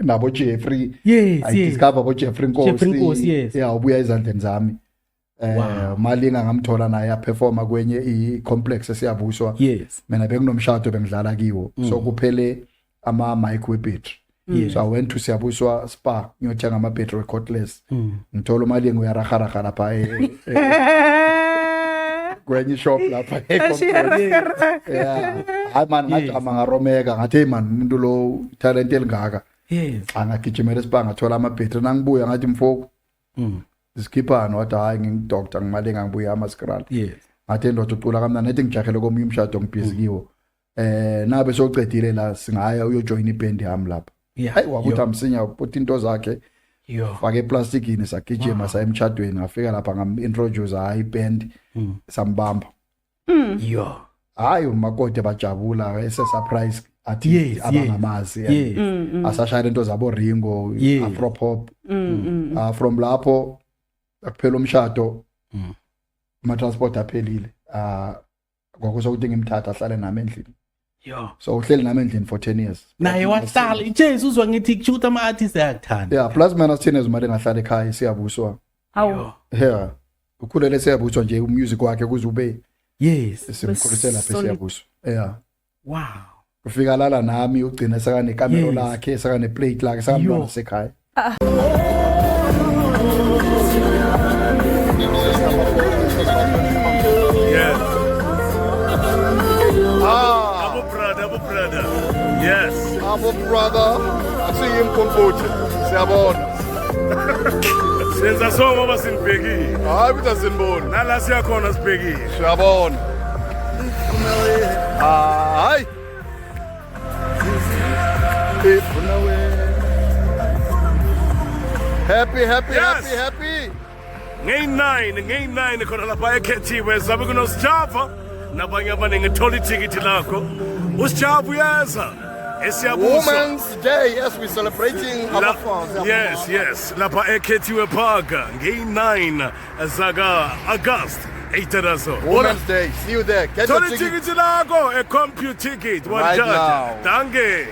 nabo Jeffrey Yes, I yes. discover bo Jeffrey Jeffrey Nkosi Nkosi, yes. yeah ubuya ezandleni zami Wow. Malinga ngamthola naye ya performa kwenye I complex esiyabuswa Yes. mina bekunomshado bengidlala kiwo so kuphele ama mic we battery Yes. so I went to Siyabuswa Spa ngiyothenga ama battery cordless ngithola Malinga uyaraharaha lapha kwenye shop lapha yeah hayi man ngathi amangaromeka ngathi hey man umuntu lo talent elingaka Yes. angagijimela Spa ngathola ama battery nangibuya ngathi mfoko isikhiphana wathi hayi ngingidoctor ngimalinga ngibuya amaskral Yes. ngathi ndoda ucula kamnandi nethi ngijahele komunye umshado ngibhizi kiwo nabe socedile la singaya uyojoin iband yami lapha Yeah. hayi wakuthi amsinya uphutha into zakhe Yo. fake eplastikini sagijima sa emshadweni ngafika lapha ngam-introduce hayi iband sambamba Yo. hayi umakoti bajabula ese surprise athi Yes, abangamazi Yes. asashaya into zabo Ringo Yes. Afro pop from lapho akuphela umshado ama transport aphelile ngokusokuthi ngimthatha ahlale nami endlini Yo. so uhleli nami endlini for 10 years Naye wahlala iJesu uzwa ngithi kushuta ama artists ayakuthanda. yeah plus mina 10 years manje ngahlala ekhaya Siyabuswa Awu. yeah ukhulele Siyabuswa nje umusic wakhe kuze ube Yes. simkhulisela lapha Solid. Siyabuswa yeah Wow. ufika lala nami ugcina sekane camera Yes. lakhe sekane plate lakhe sakamntwana Yo. sekhaya Yes. Abu brother. Yes. abo brother asiyimkhomfuthi siyabona Senza so ngoba sinibhekile. hayi ukuthi asiniboni Nala siyakhona sibhekile. siyabona hayi ifuna we happy Yes. happy Nge9 khona lapha ekhethiwe sabe kunosijava nabanye abaningi thola ithikithi lakho. Usijava uyeza. Esiyabuswa. Women's Day yes we celebrating our fans Yes. Lapha ekhethiwe park nge9 zaka August 8 Women's Day see you there get Thola your ticket ithikithi lakho eComputicket Right wajaja. now. Danke.